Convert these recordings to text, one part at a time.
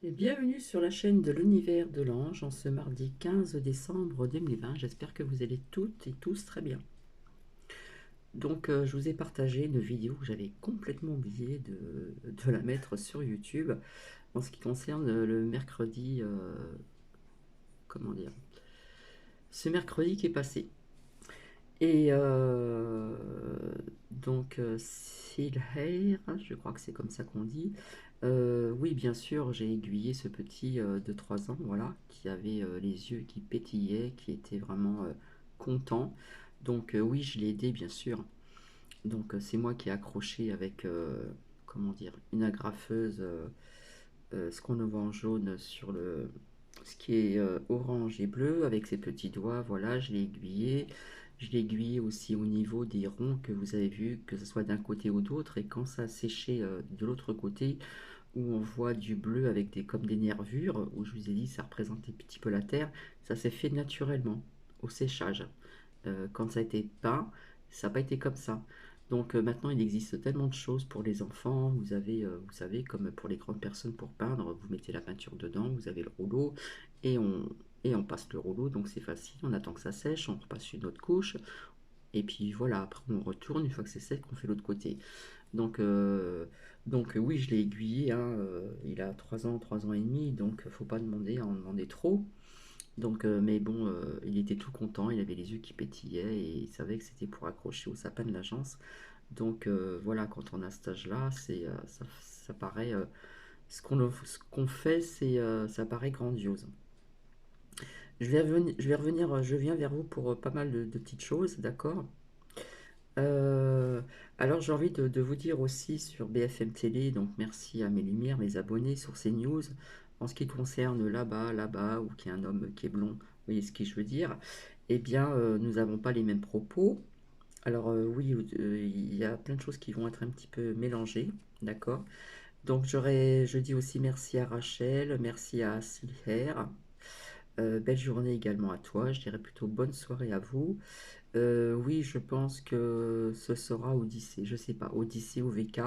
Et bienvenue sur la chaîne de l'univers de l'ange en ce mardi 15 décembre 2020. J'espère que vous allez toutes et tous très bien. Donc je vous ai partagé une vidéo que j'avais complètement oublié de la mettre sur YouTube en ce qui concerne le mercredi, comment dire, ce mercredi qui est passé. Et donc Silher, je crois que c'est comme ça qu'on dit. Oui, bien sûr, j'ai aiguillé ce petit de 3 ans, voilà, qui avait les yeux qui pétillaient, qui était vraiment content. Donc oui, je l'ai aidé, bien sûr. Donc c'est moi qui ai accroché avec, comment dire, une agrafeuse, ce qu'on voit en jaune sur le, ce qui est orange et bleu avec ses petits doigts. Voilà, je l'ai aiguillé. Je l'ai aiguillé aussi au niveau des ronds que vous avez vu, que ce soit d'un côté ou d'autre. Et quand ça a séché de l'autre côté, où on voit du bleu avec comme des nervures, où je vous ai dit ça représente un petit peu la terre, ça s'est fait naturellement au séchage. Quand ça a été peint, ça n'a pas été comme ça. Donc maintenant, il existe tellement de choses pour les enfants. Vous avez, vous savez, comme pour les grandes personnes pour peindre, vous mettez la peinture dedans, vous avez le rouleau et on passe le rouleau. Donc c'est facile, on attend que ça sèche, on repasse une autre couche. Et puis voilà, après on retourne, une fois que c'est sec, on fait l'autre côté. Donc, oui, je l'ai aiguillé, hein, il a 3 ans et demi, donc faut pas demander à en demander trop. Donc, mais bon, il était tout content, il avait les yeux qui pétillaient et il savait que c'était pour accrocher au sapin de l'agence. Donc voilà, quand on a cet âge-là, ça paraît, ce qu'on fait, ça paraît grandiose. Je viens vers vous pour pas mal de petites choses, d'accord? Euh, alors j'ai envie de vous dire aussi sur BFM Télé, donc merci à mes lumières, mes abonnés sur CNews, en ce qui concerne là-bas, ou qu'il y a un homme qui est blond, vous voyez ce que je veux dire, eh bien nous n'avons pas les mêmes propos. Alors oui, il y a plein de choses qui vont être un petit peu mélangées, d'accord? Donc je dis aussi merci à Rachel, merci à Silher, belle journée également à toi, je dirais plutôt bonne soirée à vous. Oui, je pense que ce sera Odyssée. Je sais pas, Odyssée ou VK.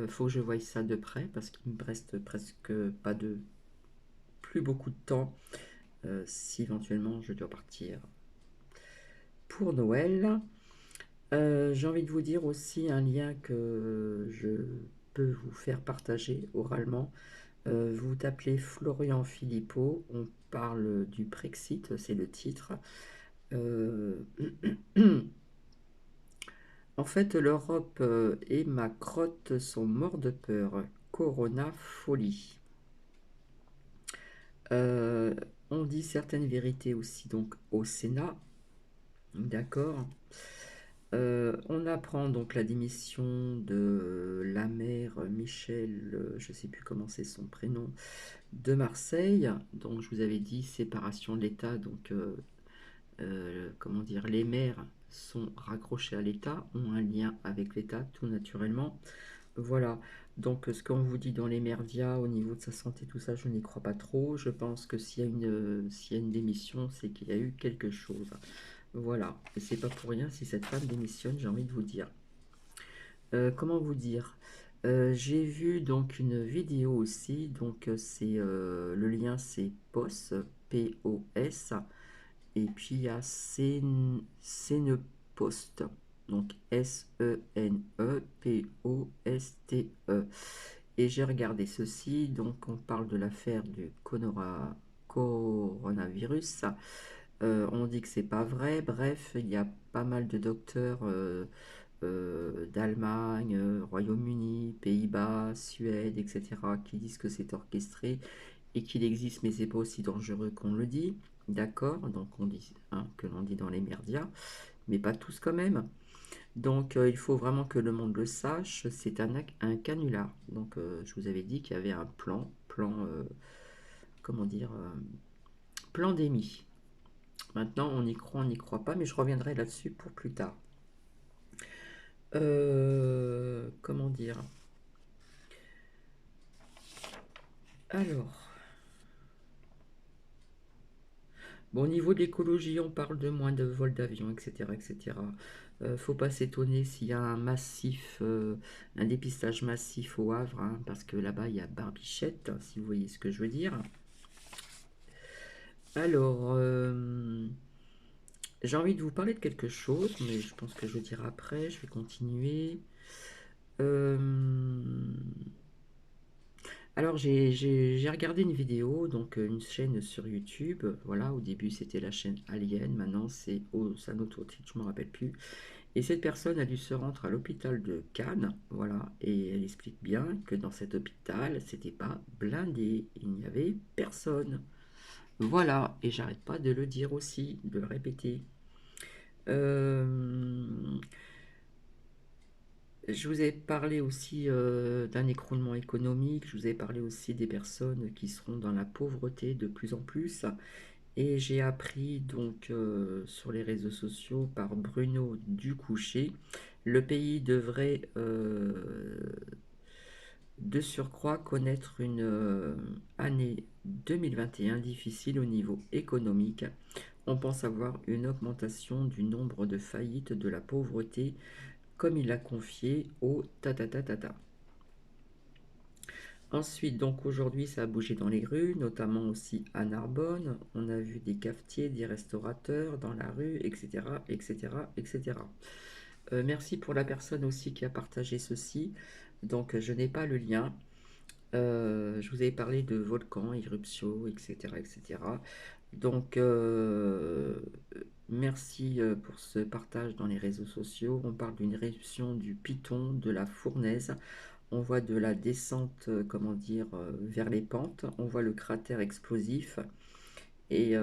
Faut que je voie ça de près parce qu'il me reste presque pas de plus beaucoup de temps si éventuellement je dois partir pour Noël. J'ai envie de vous dire aussi un lien que je peux vous faire partager oralement. Vous tapez Florian Philippot, on parle du Brexit, c'est le titre. Euh, En fait, l'Europe et ma crotte sont morts de peur. Corona folie. Euh, on dit certaines vérités aussi donc au Sénat, d'accord. On apprend donc la démission de la maire Michel, je ne sais plus comment c'est son prénom, de Marseille. Donc je vous avais dit séparation de l'État, donc comment dire, les maires sont raccrochés à l'État, ont un lien avec l'État tout naturellement. Voilà, donc ce qu'on vous dit dans les merdias au niveau de sa santé, tout ça, je n'y crois pas trop. Je pense que s'il y a une démission, c'est qu'il y a eu quelque chose. Voilà, et c'est pas pour rien si cette femme démissionne, j'ai envie de vous dire. Comment vous dire? J'ai vu donc une vidéo aussi, donc le lien c'est POS, POS, et puis il y a Senepost, donc Seneposte. Et j'ai regardé ceci, donc on parle de l'affaire du coronavirus. On dit que c'est pas vrai. Bref, il y a pas mal de docteurs d'Allemagne, Royaume-Uni, Pays-Bas, Suède, etc., qui disent que c'est orchestré et qu'il existe, mais c'est pas aussi dangereux qu'on le dit. D'accord, donc on dit, hein, que l'on dit dans les médias, mais pas tous quand même. Donc il faut vraiment que le monde le sache, c'est un canular. Donc je vous avais dit qu'il y avait un comment dire, plan d'émis. Maintenant on n'y croit pas, mais je reviendrai là-dessus pour plus tard. Comment dire? Alors, bon, au niveau de l'écologie, on parle de moins de vols d'avion, etc., etc. Faut pas s'étonner s'il y a un dépistage massif au Havre, hein, parce que là-bas il y a Barbichette, si vous voyez ce que je veux dire. Alors, j'ai envie de vous parler de quelque chose, mais je pense que je le dirai après. Je vais continuer. Euh, alors, j'ai regardé une vidéo, donc une chaîne sur YouTube. Voilà, au début c'était la chaîne Alien, maintenant c'est un autre titre, je ne me rappelle plus. Et cette personne a dû se rendre à l'hôpital de Cannes, voilà, et elle explique bien que dans cet hôpital, c'était pas blindé, il n'y avait personne. Voilà, et j'arrête pas de le dire aussi, de le répéter. Euh, je vous ai parlé aussi d'un écroulement économique, je vous ai parlé aussi des personnes qui seront dans la pauvreté de plus en plus. Et j'ai appris donc sur les réseaux sociaux par Bruno Ducouché, le pays devrait de surcroît connaître une année 2021 difficile au niveau économique. On pense avoir une augmentation du nombre de faillites de la pauvreté, comme il l'a confié au tata. Ensuite, donc aujourd'hui, ça a bougé dans les rues, notamment aussi à Narbonne. On a vu des cafetiers, des restaurateurs dans la rue, etc., etc., etc. Merci pour la personne aussi qui a partagé ceci. Donc, je n'ai pas le lien. Je vous avais parlé de volcans, éruptions, etc., etc. Donc, merci pour ce partage dans les réseaux sociaux. On parle d'une éruption du Piton, de la Fournaise. On voit de la descente, comment dire, vers les pentes. On voit le cratère explosif. Et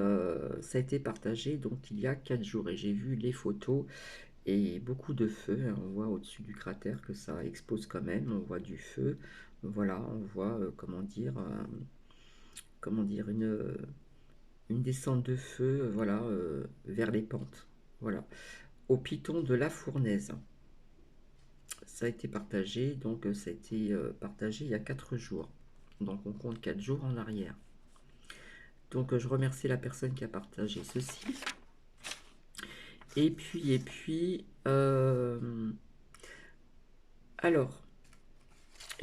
ça a été partagé donc il y a 4 jours. Et j'ai vu les photos et beaucoup de feu, hein. On voit au-dessus du cratère que ça explose quand même. On voit du feu. Voilà, on voit, comment dire, une descente de feu, voilà, vers les pentes. Voilà. Au piton de la Fournaise. Ça a été partagé, donc ça a été partagé il y a 4 jours. Donc on compte 4 jours en arrière. Donc je remercie la personne qui a partagé ceci. Et puis, alors,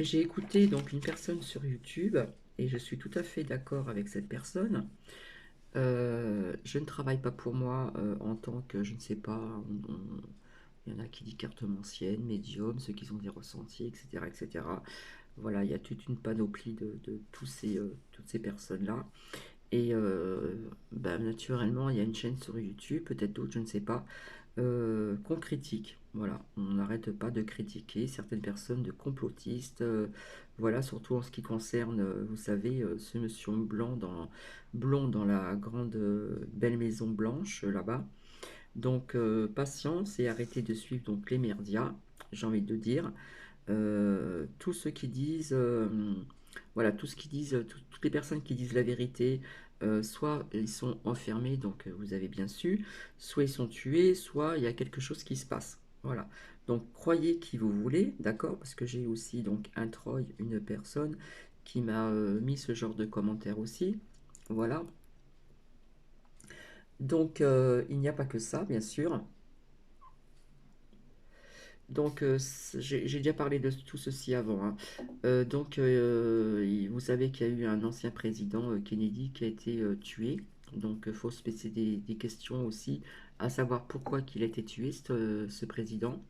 j'ai écouté donc une personne sur YouTube et je suis tout à fait d'accord avec cette personne. Je ne travaille pas pour moi en tant que, je ne sais pas, il y en a qui disent cartomancienne, médium, ceux qui ont des ressentis, etc., etc. Voilà, il y a toute une panoplie de toutes ces personnes-là. Et bah, naturellement, il y a une chaîne sur YouTube, peut-être d'autres, je ne sais pas, qu'on critique. Voilà, on n'arrête pas de critiquer certaines personnes de complotistes. Voilà, surtout en ce qui concerne, vous savez, ce monsieur blond dans la grande belle maison blanche là-bas. Donc, patience et arrêtez de suivre donc les médias, j'ai envie de dire. Tous ceux qui disent, voilà, tout ce qui disent, toutes les personnes qui disent la vérité, soit ils sont enfermés, donc vous avez bien su, soit ils sont tués, soit il y a quelque chose qui se passe. Voilà. Donc croyez qui vous voulez, d'accord? Parce que j'ai aussi donc un Troy, une personne qui m'a mis ce genre de commentaires aussi. Voilà. Donc il n'y a pas que ça, bien sûr. Donc, j'ai déjà parlé de tout ceci avant, hein. Donc, vous savez qu'il y a eu un ancien président, Kennedy, qui a été tué. Donc, il faut se poser des questions aussi, à savoir pourquoi qu'il a été tué, ce président.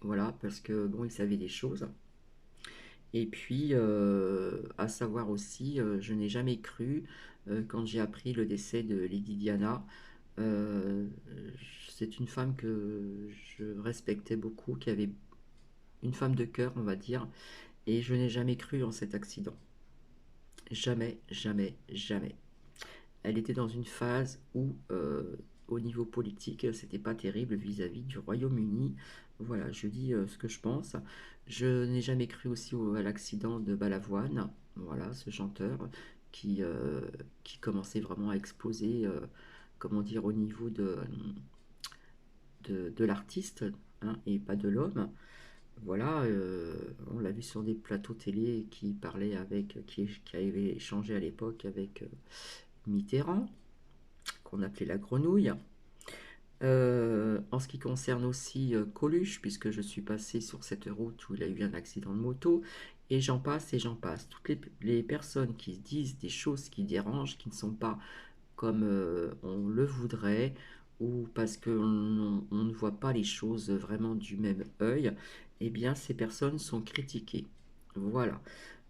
Voilà, parce que bon, il savait des choses. Et puis, à savoir aussi, je n'ai jamais cru, quand j'ai appris le décès de Lady Diana. euh, c'est une femme que je respectais beaucoup, qui avait une femme de cœur, on va dire, et je n'ai jamais cru en cet accident. Jamais, jamais, jamais. Elle était dans une phase où, au niveau politique, c'était pas terrible vis-à-vis du Royaume-Uni. Voilà, je dis ce que je pense. Je n'ai jamais cru aussi à l'accident de Balavoine, voilà, ce chanteur qui, euh, qui commençait vraiment à exploser, comment dire, au niveau de l'artiste, hein, et pas de l'homme. Voilà, on l'a vu sur des plateaux télé qui parlait qui avait échangé à l'époque avec Mitterrand, qu'on appelait la grenouille. En ce qui concerne aussi Coluche, puisque je suis passé sur cette route où il a eu un accident de moto, et j'en passe et j'en passe. Toutes les personnes qui disent des choses qui dérangent, qui ne sont pas comme on le voudrait, ou parce qu'on ne voit pas les choses vraiment du même œil, eh bien ces personnes sont critiquées. Voilà.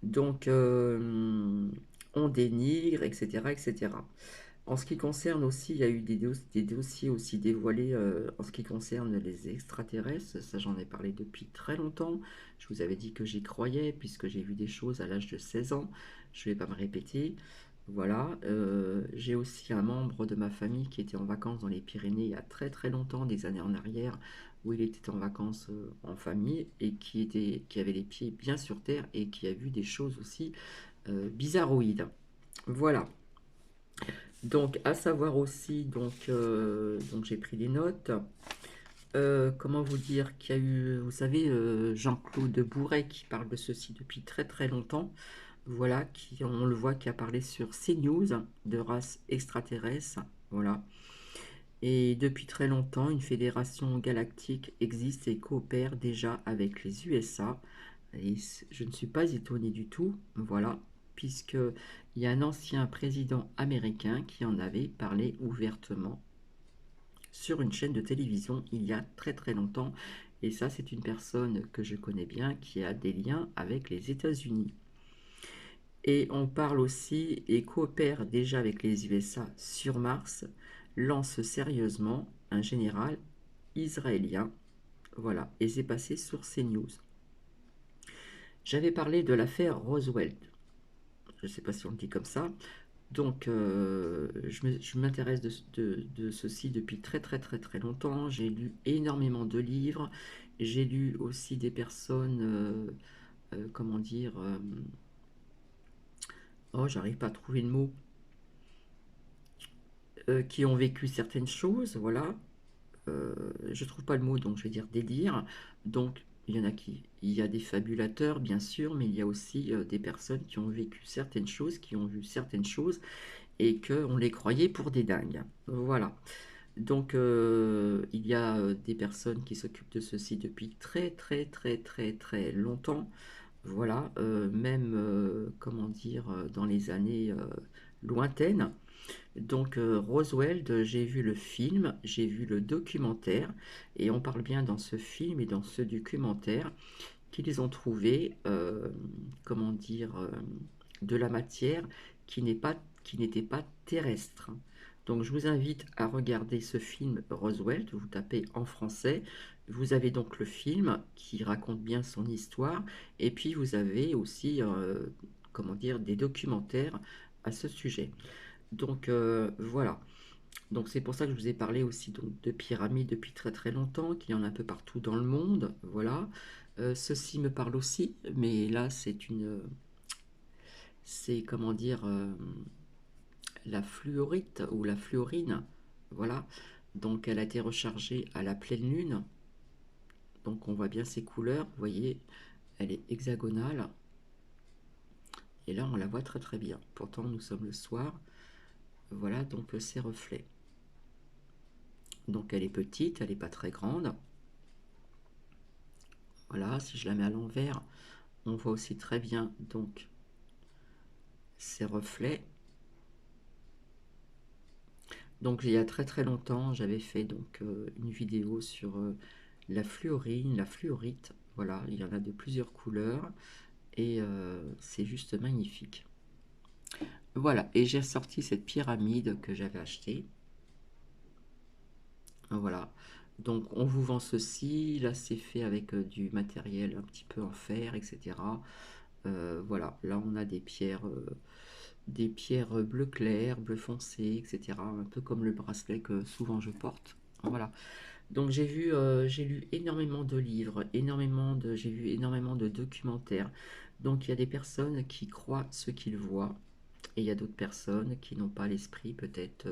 Donc on dénigre, etc., etc. En ce qui concerne aussi, il y a eu des dossiers aussi dévoilés en ce qui concerne les extraterrestres. Ça, j'en ai parlé depuis très longtemps. Je vous avais dit que j'y croyais, puisque j'ai vu des choses à l'âge de 16 ans. Je ne vais pas me répéter. Voilà. J'ai aussi un membre de ma famille qui était en vacances dans les Pyrénées il y a très très longtemps, des années en arrière, où il était en vacances en famille et qui avait les pieds bien sur terre et qui a vu des choses aussi bizarroïdes. Voilà. Donc, à savoir aussi, donc j'ai pris des notes. Comment vous dire qu'il y a eu, vous savez, Jean-Claude Bourret qui parle de ceci depuis très très longtemps. Voilà, qui on le voit qui a parlé sur CNews de race extraterrestre. Voilà. Et depuis très longtemps, une fédération galactique existe et coopère déjà avec les USA. Et je ne suis pas étonné du tout, voilà, puisque il y a un ancien président américain qui en avait parlé ouvertement sur une chaîne de télévision il y a très très longtemps. Et ça, c'est une personne que je connais bien qui a des liens avec les États-Unis. Et on parle aussi et coopère déjà avec les USA sur Mars, lance sérieusement un général israélien. Voilà, et c'est passé sur CNews. J'avais parlé de l'affaire Roswell. Je ne sais pas si on le dit comme ça. Donc, je m'intéresse de ceci depuis très très très très longtemps. J'ai lu énormément de livres. J'ai lu aussi des personnes, comment dire, oh, j'arrive pas à trouver le mot, qui ont vécu certaines choses, voilà. Je trouve pas le mot, donc je vais dire délire. Donc, il y a des fabulateurs, bien sûr, mais il y a aussi des personnes qui ont vécu certaines choses, qui ont vu certaines choses, et qu'on les croyait pour des dingues. Voilà. Donc, il y a des personnes qui s'occupent de ceci depuis très, très, très, très, très longtemps. Voilà, même, comment dire, dans les années lointaines. Donc, Roswell, j'ai vu le film, j'ai vu le documentaire, et on parle bien dans ce film et dans ce documentaire qu'ils ont trouvé, comment dire, de la matière qui n'était pas terrestre. Donc je vous invite à regarder ce film Roswell, vous tapez en français. Vous avez donc le film qui raconte bien son histoire, et puis vous avez aussi, comment dire, des documentaires à ce sujet. Donc voilà. Donc c'est pour ça que je vous ai parlé aussi donc, de pyramides depuis très très longtemps, qu'il y en a un peu partout dans le monde. Voilà. Ceci me parle aussi, mais là c'est comment dire, la fluorite ou la fluorine. Voilà. Donc elle a été rechargée à la pleine lune. Donc on voit bien ses couleurs. Vous voyez, elle est hexagonale. Et là on la voit très très bien. Pourtant nous sommes le soir. Voilà donc ses reflets. Donc elle est petite, elle n'est pas très grande. Voilà, si je la mets à l'envers, on voit aussi très bien donc ses reflets. Donc il y a très très longtemps, j'avais fait donc une vidéo sur la fluorine, la fluorite. Voilà, il y en a de plusieurs couleurs et c'est juste magnifique. Voilà, et j'ai sorti cette pyramide que j'avais achetée. Voilà, donc on vous vend ceci. Là, c'est fait avec du matériel un petit peu en fer, etc. Voilà, là on a des pierres bleu clair, bleu foncé, etc. Un peu comme le bracelet que souvent je porte. Voilà. Donc j'ai lu énormément de livres, j'ai vu énormément de documentaires. Donc il y a des personnes qui croient ce qu'ils voient et il y a d'autres personnes qui n'ont pas l'esprit peut-être,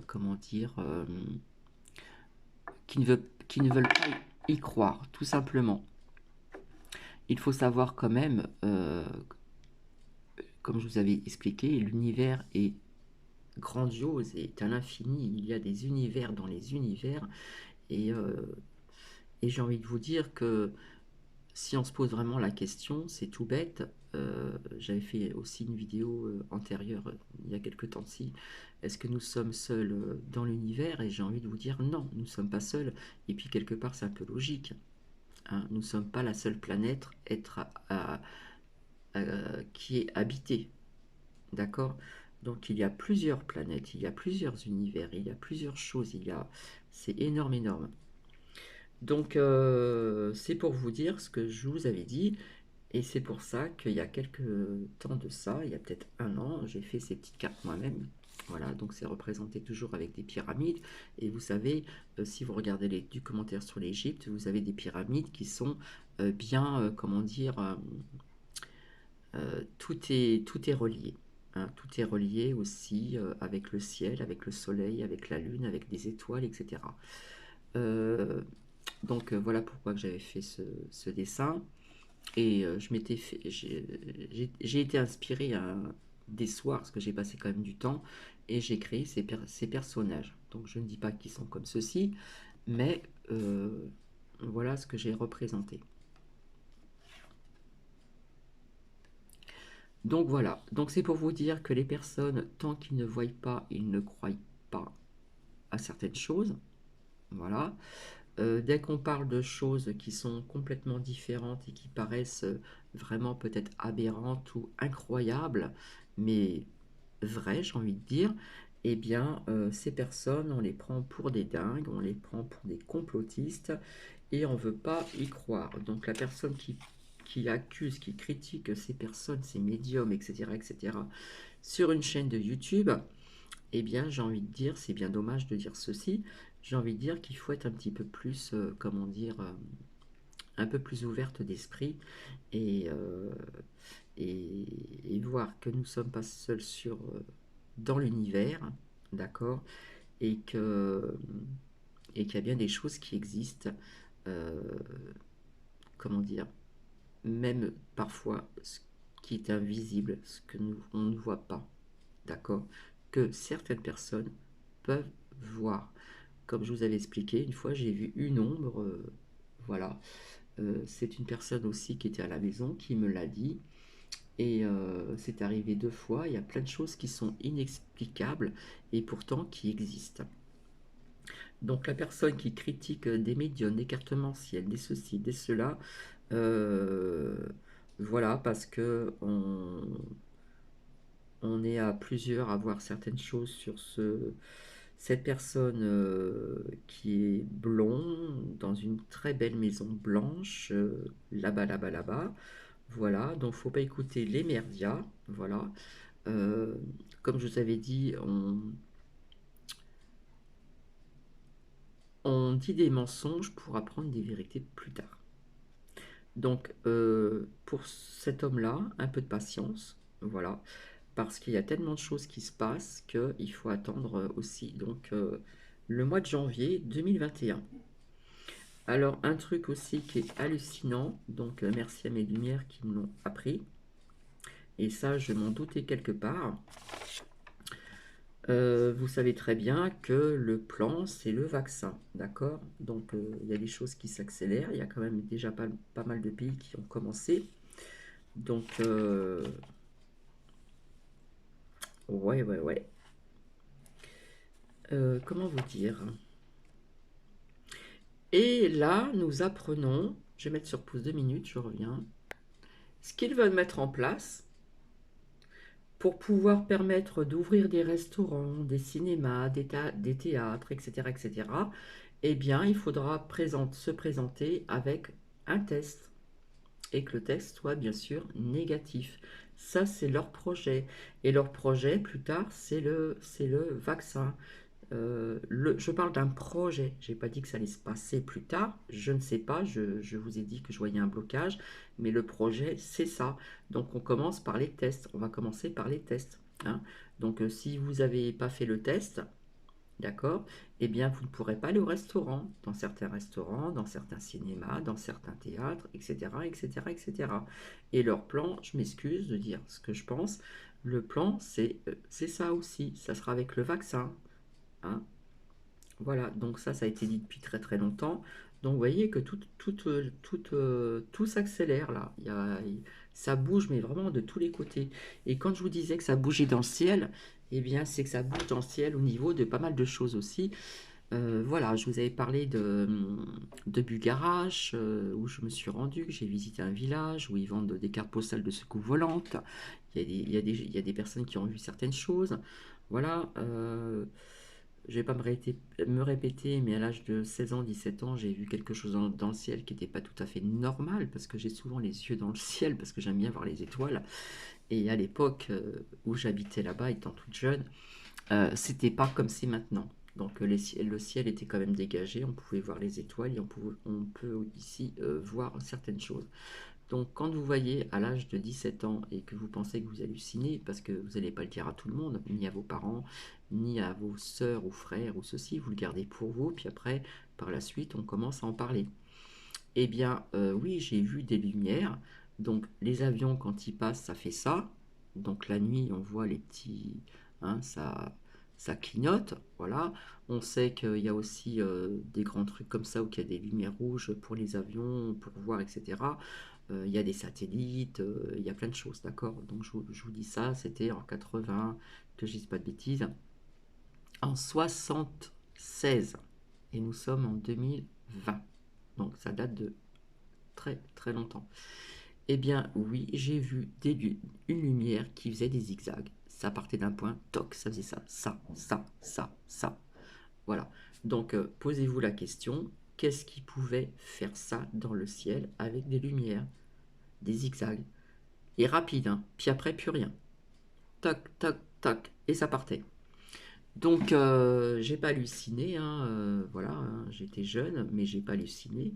comment dire, qui ne veulent pas y croire, tout simplement. Il faut savoir quand même, comme je vous avais expliqué, l'univers est grandiose et est à l'infini. Il y a des univers dans les univers. Et, euh, et j'ai envie de vous dire que si on se pose vraiment la question, c'est tout bête. J'avais fait aussi une vidéo antérieure, il y a quelques temps-ci. Est-ce que nous sommes seuls dans l'univers? Et j'ai envie de vous dire non, nous ne sommes pas seuls. Et puis quelque part, c'est un peu logique, hein. Nous ne sommes pas la seule planète qui est habitée. D'accord? Donc il y a plusieurs planètes, il y a plusieurs univers, il y a plusieurs choses, c'est énorme, énorme. Donc c'est pour vous dire ce que je vous avais dit, et c'est pour ça qu'il y a quelques temps de ça, il y a peut-être un an, j'ai fait ces petites cartes moi-même. Voilà, donc c'est représenté toujours avec des pyramides. Et vous savez, si vous regardez les documentaires sur l'Égypte, vous avez des pyramides qui sont bien, comment dire, tout est relié, hein. Tout est relié aussi avec le ciel, avec le soleil, avec la lune, avec des étoiles, etc. Euh, donc voilà pourquoi j'avais fait ce dessin. Et je m'étais fait, j'ai été inspiré des soirs, parce que j'ai passé quand même du temps, et j'ai créé ces personnages. Donc je ne dis pas qu'ils sont comme ceci, mais voilà ce que j'ai représenté. Donc voilà, donc c'est pour vous dire que les personnes, tant qu'ils ne voient pas, ils ne croient pas à certaines choses. Voilà. Dès qu'on parle de choses qui sont complètement différentes et qui paraissent vraiment peut-être aberrantes ou incroyables, mais vraies, j'ai envie de dire, eh bien, ces personnes, on les prend pour des dingues, on les prend pour des complotistes et on ne veut pas y croire. Donc la personne qui accuse, qui critique ces personnes, ces médiums, etc., etc., sur une chaîne de YouTube, eh bien, j'ai envie de dire, c'est bien dommage de dire ceci, j'ai envie de dire qu'il faut être un petit peu plus, comment dire, un peu plus ouverte d'esprit et, euh, et voir que nous ne sommes pas seuls dans l'univers, d'accord, et que, et qu'il y a bien des choses qui existent, euh, comment dire, même parfois ce qui est invisible, ce que on ne voit pas, d'accord, que certaines personnes peuvent voir. Comme je vous avais expliqué, une fois j'ai vu une ombre, voilà. C'est une personne aussi qui était à la maison qui me l'a dit. Et c'est arrivé 2 fois. Il y a plein de choses qui sont inexplicables et pourtant qui existent. Donc la personne qui critique des médiums, des cartes mensuelles, des ceci, des cela, euh, voilà, parce que on est à plusieurs à voir certaines choses sur cette personne qui est blonde dans une très belle maison blanche, là-bas, là-bas, là-bas. Voilà, donc faut pas écouter les merdias. Voilà. Euh, Comme je vous avais dit, on dit des mensonges pour apprendre des vérités plus tard. Donc, pour cet homme-là, un peu de patience. Voilà. Parce qu'il y a tellement de choses qui se passent qu'il faut attendre aussi. Donc, le mois de janvier 2021. Alors, un truc aussi qui est hallucinant, donc merci à mes lumières qui me l'ont appris, et ça, je m'en doutais quelque part. Vous savez très bien que le plan, c'est le vaccin, d'accord? Donc, il y a des choses qui s'accélèrent. Il y a quand même déjà pas mal de pays qui ont commencé. Donc, ouais, ouais, ouais. Comment vous dire? Et là, nous apprenons, je vais mettre sur pause 2 minutes, je reviens, ce qu'ils veulent mettre en place pour pouvoir permettre d'ouvrir des restaurants, des cinémas, des théâtres, etc., etc., eh bien, il faudra se présenter avec un test et que le test soit bien sûr négatif. Ça, c'est leur projet. Et leur projet, plus tard, c'est le vaccin. Je parle d'un projet. J'ai pas dit que ça allait se passer plus tard. Je ne sais pas. Je vous ai dit que je voyais un blocage. Mais le projet, c'est ça. Donc, on commence par les tests. On va commencer par les tests, hein. Donc, si vous n'avez pas fait le test, d'accord, eh bien, vous ne pourrez pas aller au restaurant, dans certains cinémas, dans certains théâtres, etc., etc., etc. Et leur plan, je m'excuse de dire ce que je pense, Le plan, c'est ça aussi. Ça sera avec le vaccin, hein. Voilà, donc ça a été dit depuis très très longtemps. Donc vous voyez que tout s'accélère là. Ça bouge, mais vraiment de tous les côtés. Et quand je vous disais que ça bougeait dans le ciel, eh bien c'est que ça bouge dans le ciel au niveau de pas mal de choses aussi. Voilà, je vous avais parlé de Bulgarache, où je me suis rendu, j'ai visité un village où ils vendent des cartes postales de secours volantes. Il y a des personnes qui ont vu certaines choses. Voilà, je vais pas me répéter, mais à l'âge de 16 ans, 17 ans, j'ai vu quelque chose dans le ciel qui n'était pas tout à fait normal, parce que j'ai souvent les yeux dans le ciel, parce que j'aime bien voir les étoiles. Et à l'époque où j'habitais là-bas, étant toute jeune, c'était pas comme c'est maintenant. Donc le ciel était quand même dégagé, on pouvait voir les étoiles et on peut ici voir certaines choses. Donc quand vous voyez à l'âge de 17 ans et que vous pensez que vous hallucinez, parce que vous n'allez pas le dire à tout le monde, ni à vos parents, ni à vos sœurs ou frères ou ceci, vous le gardez pour vous, puis après, par la suite, on commence à en parler. Eh bien, oui, j'ai vu des lumières. Donc les avions, quand ils passent, ça fait ça. Donc la nuit, on voit les petits, hein, ça clignote, voilà. On sait qu'il y a aussi des grands trucs comme ça où il y a des lumières rouges pour les avions, pour voir, etc. Il y a des satellites, il y a plein de choses, d'accord? Donc je vous dis ça, c'était en 80, que je dise pas de bêtises, en 76. Et nous sommes en 2020. Donc ça date de très très longtemps. Eh bien oui, j'ai vu une lumière qui faisait des zigzags. Ça partait d'un point, toc, ça faisait ça. Voilà. Donc posez-vous la question, qu'est-ce qui pouvait faire ça dans le ciel avec des lumières, des zigzags? Et rapide, hein. Puis après, plus rien. Toc, toc, toc, et ça partait. Donc, j'ai pas halluciné, hein, voilà, hein, j'étais jeune, mais j'ai pas halluciné.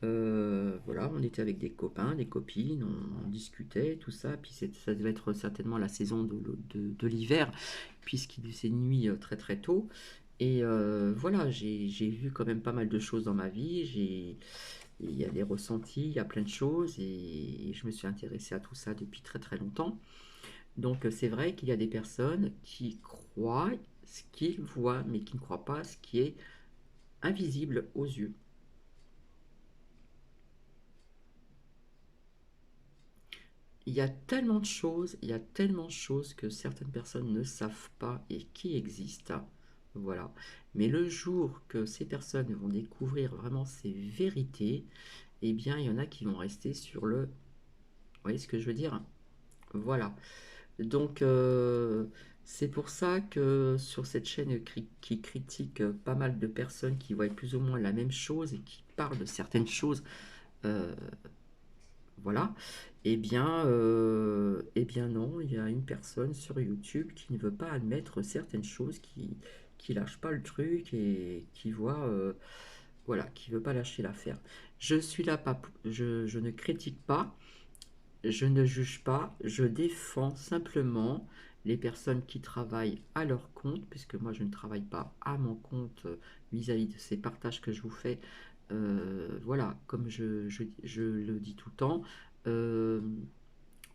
Voilà, on était avec des copains, des copines, on discutait, tout ça. Puis ça devait être certainement la saison de l'hiver, puisqu'il faisait nuit très très tôt. Et voilà, j'ai vu quand même pas mal de choses dans ma vie. Il y a des ressentis, il y a plein de choses, et je me suis intéressé à tout ça depuis très très longtemps. Donc c'est vrai qu'il y a des personnes qui croient ce qu'ils voient, mais qui ne croient pas ce qui est invisible aux yeux. Il y a tellement de choses que certaines personnes ne savent pas et qui existent. Voilà. Mais le jour que ces personnes vont découvrir vraiment ces vérités, eh bien, il y en a qui vont rester sur le... Vous voyez ce que je veux dire? Voilà. Donc, c'est pour ça que sur cette chaîne qui critique pas mal de personnes qui voient plus ou moins la même chose et qui parlent de certaines choses, euh, voilà, eh bien non, il y a une personne sur YouTube qui ne veut pas admettre certaines choses, qui lâche pas le truc et qui voit, voilà, qui veut pas lâcher l'affaire. Je suis là pas, je ne critique pas, je ne juge pas, je défends simplement les personnes qui travaillent à leur compte, puisque moi je ne travaille pas à mon compte vis-à-vis de ces partages que je vous fais. Voilà, comme je le dis tout le temps, euh,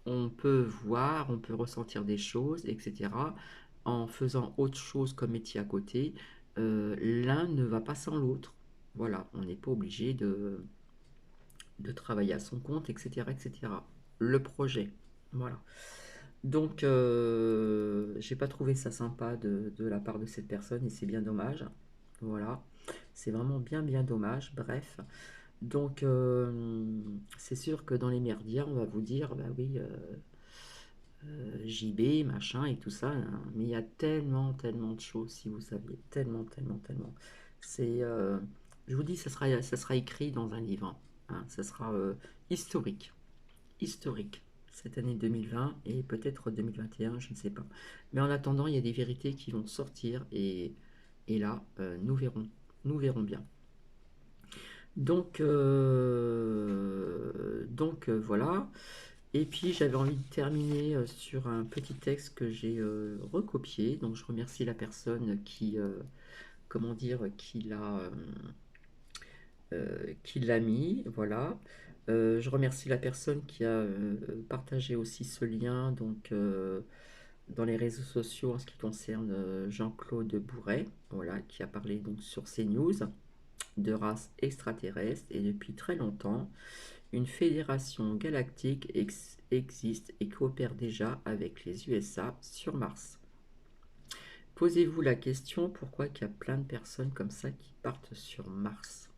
on peut voir, on peut ressentir des choses, etc. En faisant autre chose comme métier à côté, l'un ne va pas sans l'autre. Voilà, on n'est pas obligé de travailler à son compte, etc., etc. Le projet, voilà. Donc, j'ai pas trouvé ça sympa de la part de cette personne et c'est bien dommage. Voilà, c'est vraiment bien bien dommage. Bref, donc c'est sûr que dans les merdias, on va vous dire, bah oui, JB, machin et tout ça, hein, mais il y a tellement tellement de choses, si vous saviez, tellement. C'est, je vous dis, ça sera écrit dans un livre, hein, ça sera historique historique cette année 2020 et peut-être 2021, je ne sais pas. Mais en attendant, il y a des vérités qui vont sortir et là, nous verrons bien. Voilà. Et puis j'avais envie de terminer sur un petit texte que j'ai recopié. Donc je remercie la personne qui, comment dire, qui l'a mis, voilà. Je remercie la personne qui a partagé aussi ce lien, donc dans les réseaux sociaux en ce qui concerne Jean-Claude Bourret, voilà, qui a parlé donc sur CNews de races extraterrestres et depuis très longtemps, une fédération galactique existe et coopère déjà avec les USA sur Mars. Posez-vous la question pourquoi il y a plein de personnes comme ça qui partent sur Mars.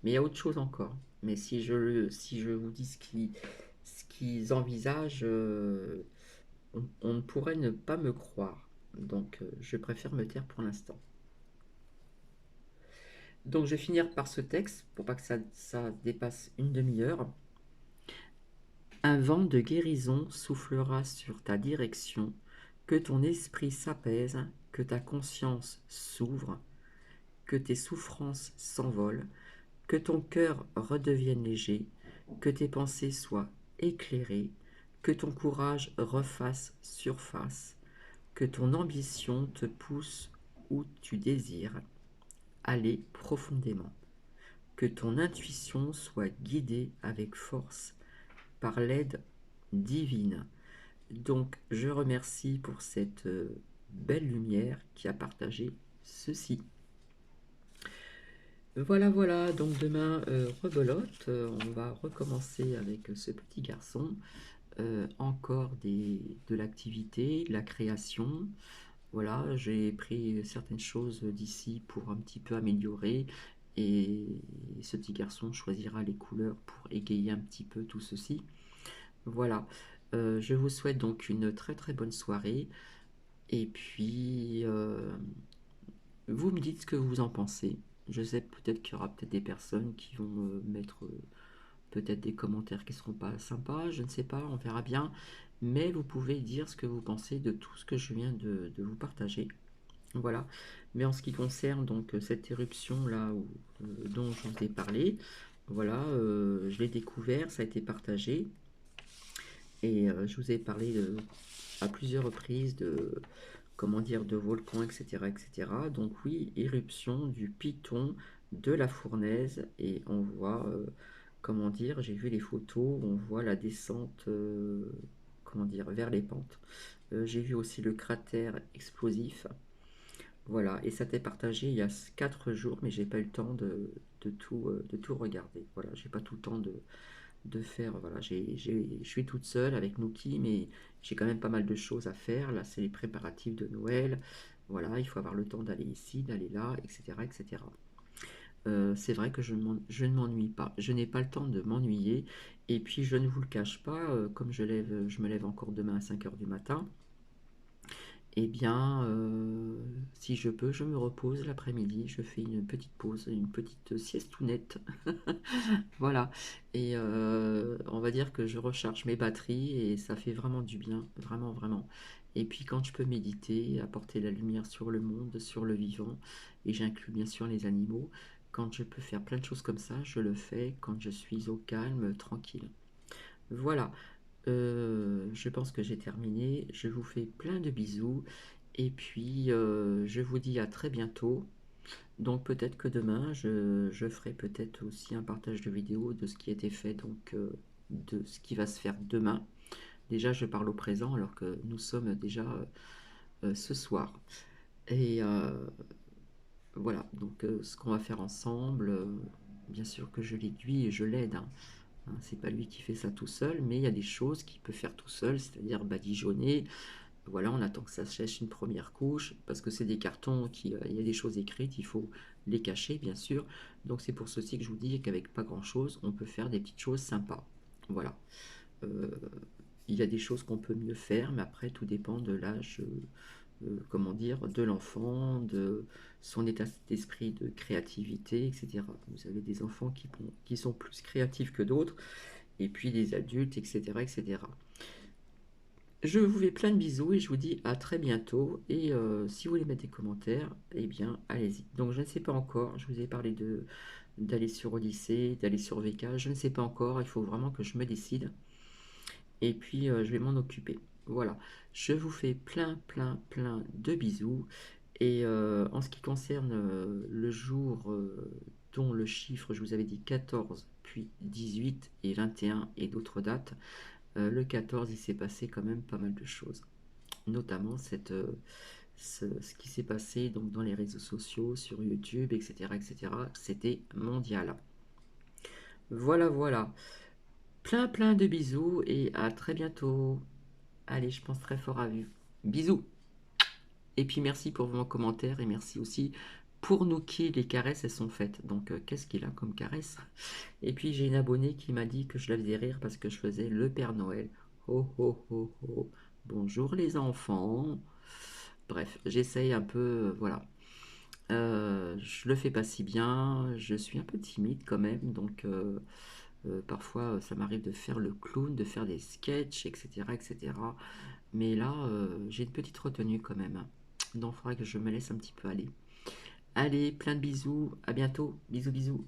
Mais il y a autre chose encore. Mais si je vous dis ce qu'ils envisagent, on ne pourrait ne pas me croire. Donc je préfère me taire pour l'instant. Donc je vais finir par ce texte pour pas que ça dépasse une demi-heure. Un vent de guérison soufflera sur ta direction, que ton esprit s'apaise, que ta conscience s'ouvre, que tes souffrances s'envolent, que ton cœur redevienne léger, que tes pensées soient éclairées, que ton courage refasse surface, que ton ambition te pousse où tu désires aller profondément, que ton intuition soit guidée avec force par l'aide divine. Donc je remercie pour cette belle lumière qui a partagé ceci. Voilà, voilà, donc demain, rebelote, on va recommencer avec ce petit garçon, encore de l'activité, de la création. Voilà, j'ai pris certaines choses d'ici pour un petit peu améliorer, et ce petit garçon choisira les couleurs pour égayer un petit peu tout ceci. Voilà, je vous souhaite donc une très très bonne soirée, et puis vous me dites ce que vous en pensez. Je sais peut-être qu'il y aura peut-être des personnes qui vont mettre peut-être des commentaires qui ne seront pas sympas, je ne sais pas, on verra bien. Mais vous pouvez dire ce que vous pensez de tout ce que je viens de vous partager. Voilà. Mais en ce qui concerne donc cette éruption là dont je vous ai parlé, voilà, je l'ai découvert, ça a été partagé. Et je vous ai parlé à plusieurs reprises de, comment dire, de volcans, etc., etc. Donc oui, éruption du Piton, de la Fournaise, et on voit, comment dire, j'ai vu les photos, on voit la descente, comment dire, vers les pentes. J'ai vu aussi le cratère explosif. Voilà, et ça t'est partagé il y a 4 jours, mais j'ai pas eu le temps de tout regarder. Voilà, j'ai pas tout le temps de faire. Voilà, je suis toute seule avec Nuki, mais j'ai quand même pas mal de choses à faire. Là, c'est les préparatifs de Noël. Voilà, il faut avoir le temps d'aller ici, d'aller là, etc., etc. C'est vrai que je ne m'ennuie pas. Je n'ai pas le temps de m'ennuyer. Et puis, je ne vous le cache pas, comme je me lève encore demain à 5 heures du matin. Eh bien, si je peux, je me repose l'après-midi, je fais une petite pause, une petite siestounette. Voilà, et on va dire que je recharge mes batteries et ça fait vraiment du bien, vraiment, vraiment. Et puis quand je peux méditer, apporter la lumière sur le monde, sur le vivant, et j'inclus bien sûr les animaux, quand je peux faire plein de choses comme ça, je le fais quand je suis au calme, tranquille. Voilà, je pense que j'ai terminé. Je vous fais plein de bisous. Et puis, je vous dis à très bientôt. Donc peut-être que demain, je ferai peut-être aussi un partage de vidéo de ce qui a été fait, donc de ce qui va se faire demain. Déjà, je parle au présent alors que nous sommes déjà ce soir. Et voilà, donc ce qu'on va faire ensemble, bien sûr que je l'aiguille et je l'aide, hein. C'est pas lui qui fait ça tout seul, mais il y a des choses qu'il peut faire tout seul, c'est-à-dire badigeonner. Voilà, on attend que ça sèche une première couche, parce que c'est des cartons il y a des choses écrites, il faut les cacher, bien sûr. Donc c'est pour ceci que je vous dis qu'avec pas grand-chose, on peut faire des petites choses sympas. Voilà. Euh, il y a des choses qu'on peut mieux faire, mais après, tout dépend de l'âge, comment dire, de l'enfant, de son état d'esprit de créativité, etc. Vous avez des enfants qui sont plus créatifs que d'autres, et puis des adultes, etc., etc. Je vous fais plein de bisous et je vous dis à très bientôt. Et si vous voulez mettre des commentaires, eh bien, allez-y. Donc, je ne sais pas encore. Je vous ai parlé d'aller sur Odyssée, d'aller sur VK. Je ne sais pas encore. Il faut vraiment que je me décide. Et puis, je vais m'en occuper. Voilà. Je vous fais plein, plein, plein de bisous. Et en ce qui concerne le jour dont le chiffre, je vous avais dit 14, puis 18 et 21 et d'autres dates, le 14, il s'est passé quand même pas mal de choses. notamment ce qui s'est passé donc dans les réseaux sociaux, sur YouTube, etc., etc. C'était mondial. Voilà, voilà. Plein, plein de bisous et à très bientôt. Allez, je pense très fort à vous. Bisous. Et puis merci pour vos commentaires et merci aussi pour Nookie, les caresses elles sont faites. Donc qu'est-ce qu'il a comme caresse? Et puis j'ai une abonnée qui m'a dit que je la faisais rire parce que je faisais le Père Noël. Oh oh oh oh. Bonjour les enfants. Bref, j'essaye un peu, voilà. Je le fais pas si bien, je suis un peu timide quand même, donc parfois ça m'arrive de faire le clown, de faire des sketchs, etc., etc. Mais là, j'ai une petite retenue quand même. Donc il faudra que je me laisse un petit peu aller. Allez, plein de bisous, à bientôt, bisous bisous.